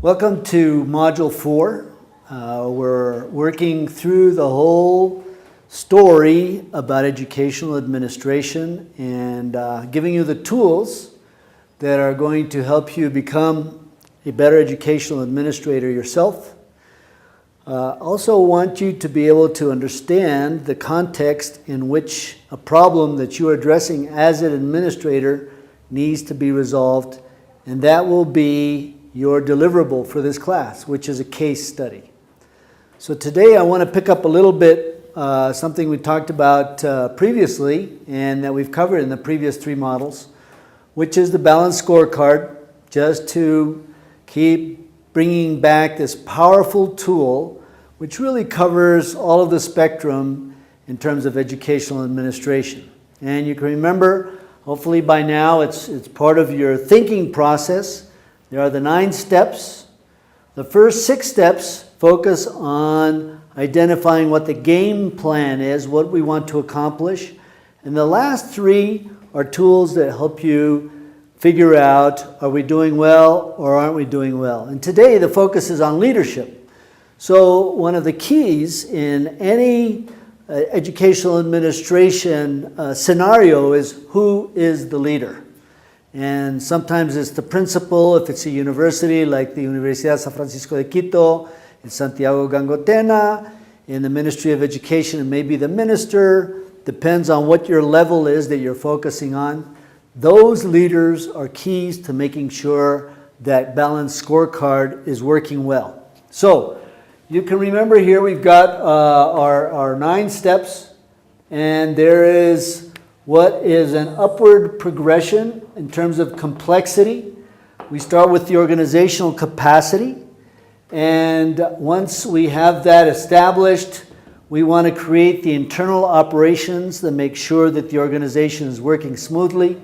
Welcome to Module 4. We're working through the whole story about educational administration and giving you the tools that are going to help you become a better educational administrator yourself. Also want you to be able to understand the context in which a problem that you are addressing as an administrator needs to be resolved, and that will be your deliverable for this class, which is a case study. So today I want to pick up a little bit something we talked about previously and that we've covered in the previous 3 models, which is the balanced scorecard, just to keep bringing back this powerful tool which really covers all of the spectrum in terms of educational administration. And you can remember, hopefully by now it's part of your thinking process. There are the 9 steps. The first 6 steps focus on identifying what the game plan is, what we want to accomplish. And the last 3 are tools that help you figure out, are we doing well or aren't we doing well? And today the focus is on leadership. So one of the keys in any educational administration scenario is who is the leader. And sometimes it's the principal, if it's a university like the Universidad San Francisco de Quito, in Santiago Gangotena, in the Ministry of Education, it may be the minister, depends on what your level is that you're focusing on. Those leaders are keys to making sure that balanced scorecard is working well. So you can remember here we've got our 9 steps, and there is what is an upward progression in terms of complexity. We start with the organizational capacity, and once we have that established, we want to create the internal operations that make sure that the organization is working smoothly.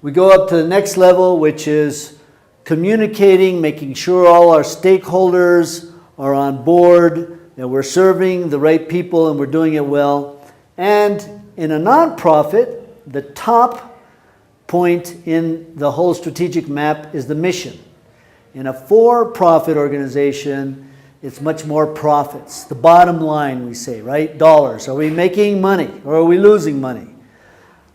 We go up to the next level, which is communicating, making sure all our stakeholders are on board, that we're serving the right people and we're doing it well. And in a nonprofit, the top point in the whole strategic map is the mission. In a for-profit organization, it's much more profits. The bottom line, we say, right? Dollars. Are we making money or are we losing money?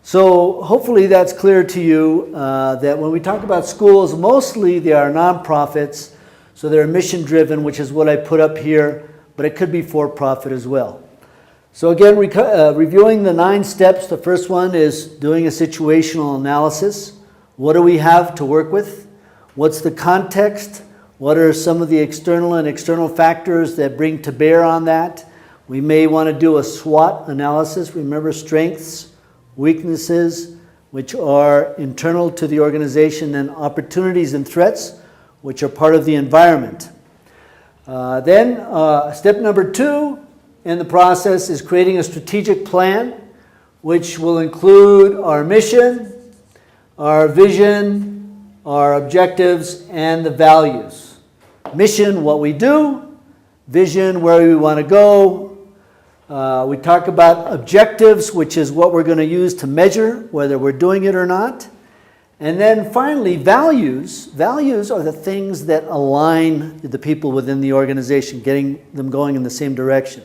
So hopefully that's clear to you that when we talk about schools, mostly they are nonprofits, so they're mission-driven, which is what I put up here, but it could be for-profit as well. So again, reviewing the 9 steps, the first one is doing a situational analysis. What do we have to work with? What's the context? What are some of the external factors that bring to bear on that? We may want to do a SWOT analysis. Remember, strengths, weaknesses, which are internal to the organization, and opportunities and threats, which are part of the environment. Then step number 2 in the process is creating a strategic plan, which will include our mission, our vision, our objectives, and the values. Mission, what we do. Vision, where we want to go. We talk about objectives, which is what we're going to use to measure whether we're doing it or not. And then finally, values. Values are the things that align the people within the organization, getting them going in the same direction.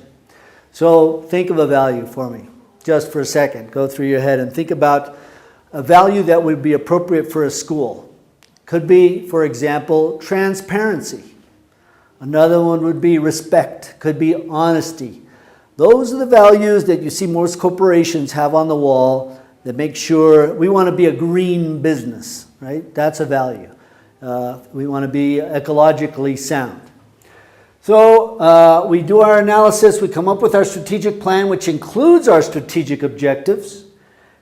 So think of a value for me, just for a second. Go through your head and think about a value that would be appropriate for a school. Could be, for example, transparency. Another one would be respect. Could be honesty. Those are the values that you see most corporations have on the wall that make sure we want to be a green business, right? That's a value. We want to be ecologically sound. So we do our analysis, we come up with our strategic plan, which includes our strategic objectives,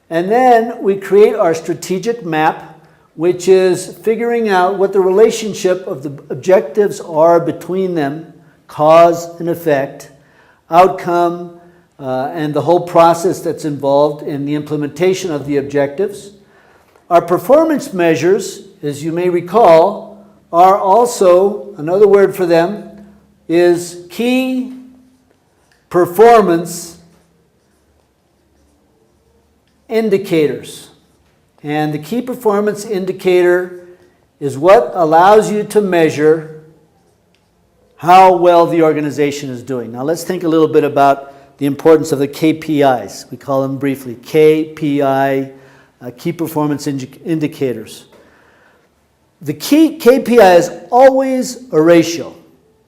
and then we create our strategic map, which is figuring out what the relationship of the objectives are between them, cause and effect, outcome, and the whole process that's involved in the implementation of the objectives. Our performance measures, as you may recall, are also, another word for them, is key performance indicators. And the key performance indicator is what allows you to measure how well the organization is doing. Now let's think a little bit about the importance of the KPIs. We call them briefly KPI, key performance indicators. The key KPI is always a ratio.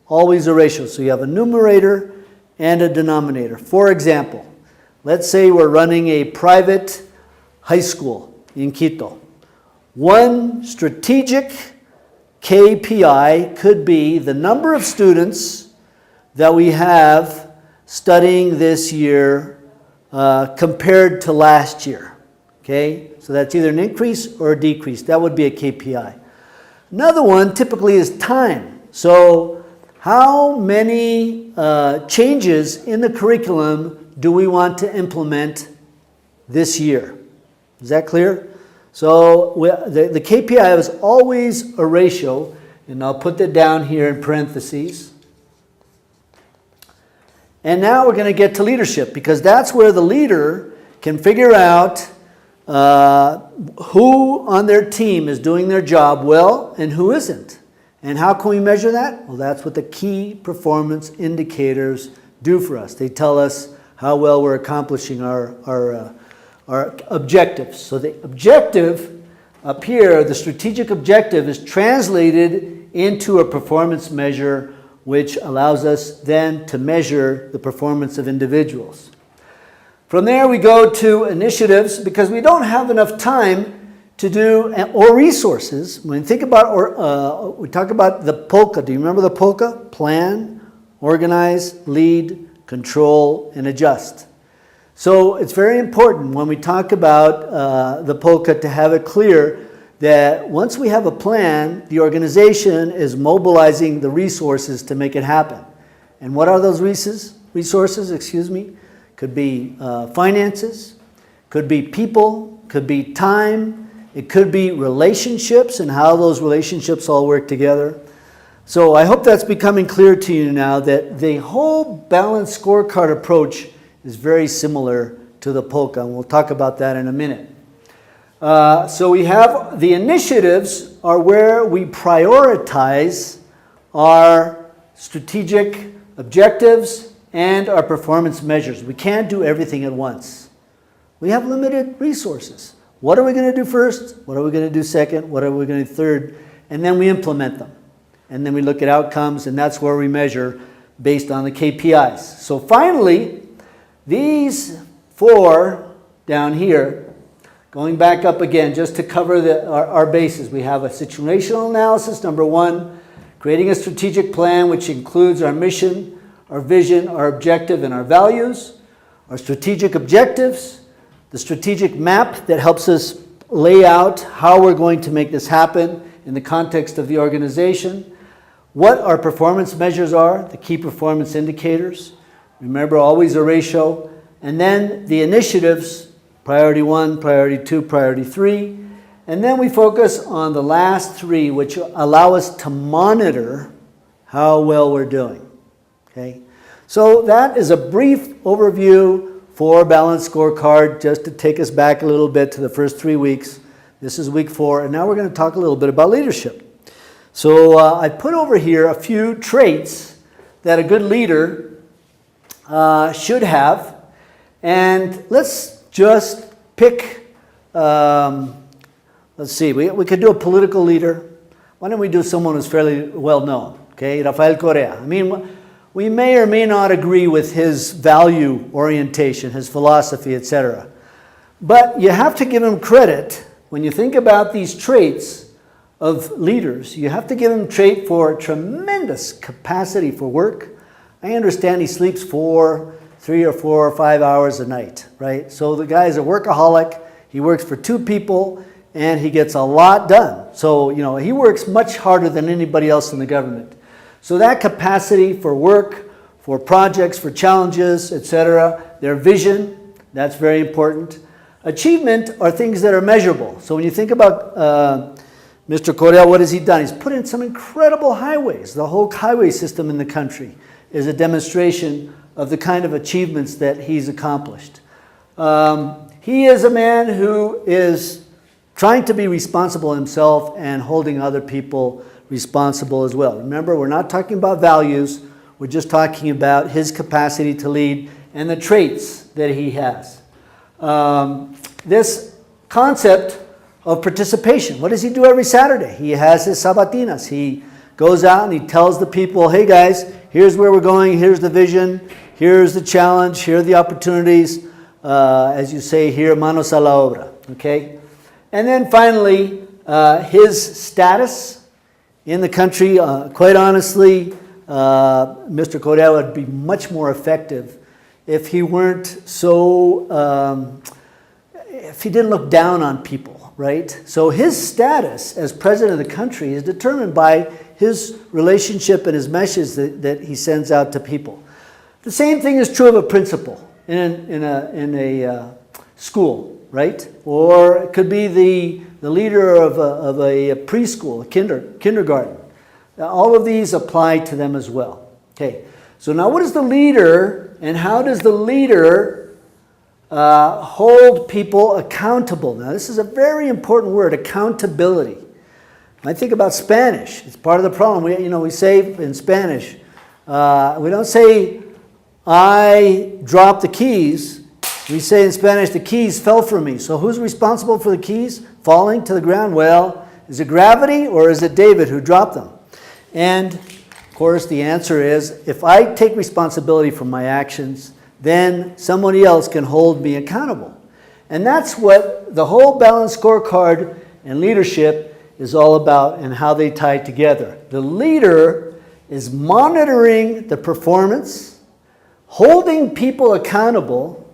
Always a ratio. So you have a numerator and a denominator. For example, let's say we're running a private high school in Quito. One strategic KPI could be the number of students that we have studying this year compared to last year. Okay, so that's either an increase or a decrease. That would be a KPI. Another one typically is time. So how many changes in the curriculum do we want to implement this year? Is that clear? So the KPI is always a ratio, and I'll put that down here in parentheses. And now we're going to get to leadership, because that's where the leader can figure out who on their team is doing their job well and who isn't. And how can we measure that? Well, that's what the key performance indicators do for us. They tell us how well we're accomplishing our objectives. So the objective up here, the strategic objective, is translated into a performance measure, which allows us then to measure the performance of individuals. From there we go to initiatives, because we don't have enough time to do, or resources. When we think about, we talk about the POLCA. Do you remember the POLCA? Plan, organize, lead, control, and adjust. So it's very important when we talk about the POLCA to have it clear that once we have a plan, the organization is mobilizing the resources to make it happen. And what are those resources? Could be finances, could be people, could be time, it could be relationships and how those relationships all work together. So I hope that's becoming clear to you now that the whole balanced scorecard approach is very similar to the POLCA, and we'll talk about that in a minute. So we have the initiatives are where we prioritize our strategic objectives and our performance measures. We can't do everything at once. We have limited resources. What are we going to do first? What are we going to do second? What are we going to do third? And then we implement them. And then we look at outcomes, and that's where we measure based on the KPIs. So finally, these four down here, going back up again just to cover our bases. We have a situational analysis, number one, creating a strategic plan which includes our mission, our vision, our objective, and our values, our strategic objectives, the strategic map that helps us lay out how we're going to make this happen in the context of the organization, what our performance measures are, the key performance indicators, remember always a ratio, and then the initiatives, priority 1, priority 2, priority 3, and then we focus on the last 3, which allow us to monitor how well we're doing. Okay? So that is a brief overview for Balanced Scorecard, just to take us back a little bit to the first 3 weeks. This is week 4, and now we're going to talk a little bit about leadership. So I put over here a few traits that a good leader should have, and let's just pick, let's see, we could do a political leader. Why don't we do someone who's fairly well known, okay, Rafael Correa. I mean, we may or may not agree with his value orientation, his philosophy, etc. But you have to give him credit when you think about these traits of leaders. You have to give him trait for tremendous capacity for work. I understand he sleeps 3 or 4 or 5 hours a night, right? So the guy is a workaholic. He works for 2 people and he gets a lot done. So, you know, he works much harder than anybody else in the government. So that capacity for work, for projects, for challenges, etc., their vision, that's very important. Achievement are things that are measurable. So when you think about Mr. Correa, what has he done? He's put in some incredible highways. The whole highway system in the country is a demonstration of the kind of achievements that he's accomplished. He is a man who is trying to be responsible himself and holding other people responsible as well. Remember, we're not talking about values, we're just talking about his capacity to lead and the traits that he has. This concept of participation, what does he do every Saturday? He has his sabatinas. He goes out and he tells the people, hey guys, here's where we're going, here's the vision, here's the challenge, here are the opportunities, as you say here, manos a la obra, okay? And then finally, his status in the country, quite honestly, Mr. Correa would be much more effective if he weren't so, if he didn't look down on people, right? So his status as president of the country is determined by his relationship and his message that he sends out to people. The same thing is true of a principal in a school, right? Or it could be the leader of a preschool, a kindergarten. All of these apply to them as well. Okay, so now what is the leader and how does the leader hold people accountable? Now this is a very important word, accountability. When I think about Spanish, it's part of the problem. We say in Spanish, we don't say, I dropped the keys. We say in Spanish, the keys fell from me. So who's responsible for the keys falling to the ground? Well, is it gravity or is it David who dropped them? And of course, the answer is, if I take responsibility for my actions, then somebody else can hold me accountable. And that's what the whole balanced scorecard and leadership is all about and how they tie together. The leader is monitoring the performance, holding people accountable,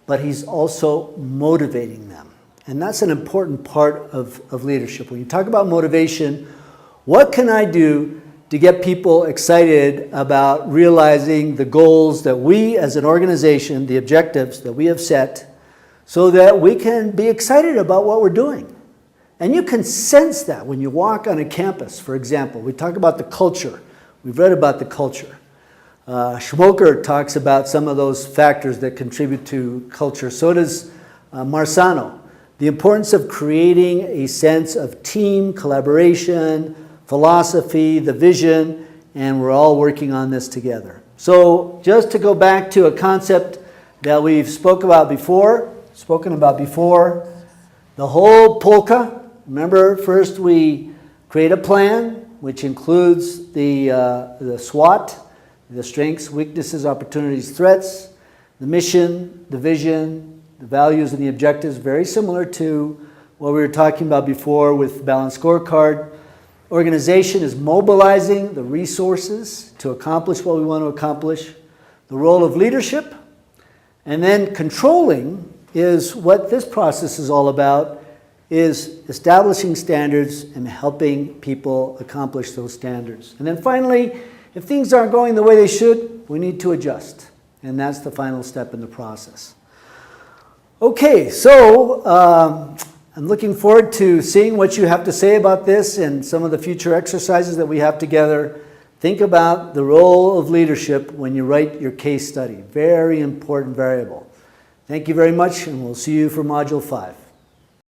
but he's also motivating them. And that's an important part of leadership. When you talk about motivation, what can I do to get people excited about realizing the goals that we as an organization, the objectives that we have set, so that we can be excited about what we're doing? And you can sense that when you walk on a campus, for example. We talk about the culture. We've read about the culture. Schmoker talks about some of those factors that contribute to culture. So does Marzano. The importance of creating a sense of team, collaboration, philosophy, the vision, and we're all working on this together. So just to go back to a concept that we've spoken about before, the whole polka. Remember, first we create a plan, which includes the SWOT, the strengths, weaknesses, opportunities, threats, the mission, the vision, the values, and the objectives, very similar to what we were talking about before with balanced scorecard. Organization is mobilizing the resources to accomplish what we want to accomplish. The role of leadership, and then controlling is what this process is all about, is establishing standards and helping people accomplish those standards. And then finally, if things aren't going the way they should, we need to adjust. And that's the final step in the process. Okay, so I'm looking forward to seeing what you have to say about this and some of the future exercises that we have together. Think about the role of leadership when you write your case study. Very important variable. Thank you very much, and we'll see you for Module 5.